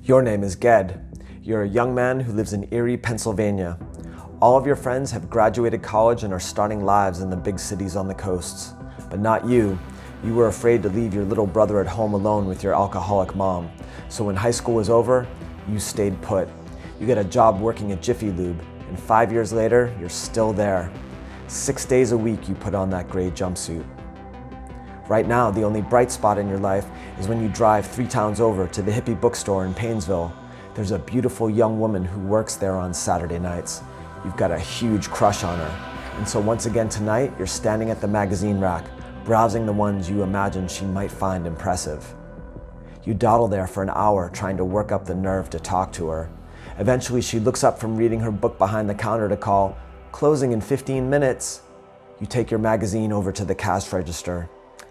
Your name is Ged. You're a young man who lives in Erie, Pennsylvania. All of your friends have graduated college and are starting lives in the big cities on the coasts. But not you. You were afraid to leave your little brother at home alone with your alcoholic mom. So when high school was over, you stayed put. You get a job working at Jiffy Lube, and 5 years later, you're still there. 6 days a week you put on that gray jumpsuit. Right now, the only bright spot in your life is when you drive 3 towns over to the hippie bookstore in Paynesville. There's a beautiful young woman who works there on Saturday nights. You've got a huge crush on her. And so once again tonight, you're standing at the magazine rack, browsing the ones you imagine she might find impressive. You dawdle there for an hour trying to work up the nerve to talk to her. Eventually, she looks up from reading her book behind the counter to call, "Closing in 15 minutes. You take your magazine over to the cash register.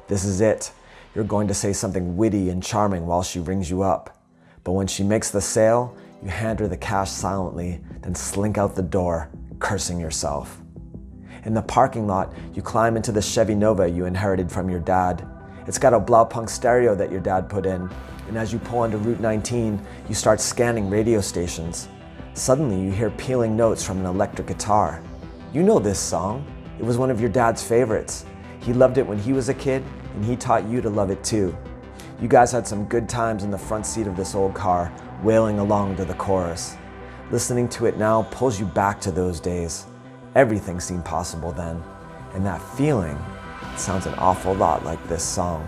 This is it. You're going to say something witty and charming while she rings you up. But when she makes the sale, you hand her the cash silently, then slink out the door, cursing yourself. In the parking lot, you climb into the Chevy Nova you inherited from your dad. It's got a Blaupunk stereo that your dad put in, and as you pull onto Route 19, you start scanning radio stations. Suddenly, you hear pealing notes from an electric guitar. You know this song. It was one of your dad's favorites. He loved it when he was a kid, and he taught you to love it too. You guys had some good times in the front seat of this old car, wailing along to the chorus. Listening to it now pulls you back to those days. Everything seemed possible then, and that feeling sounds an awful lot like this song.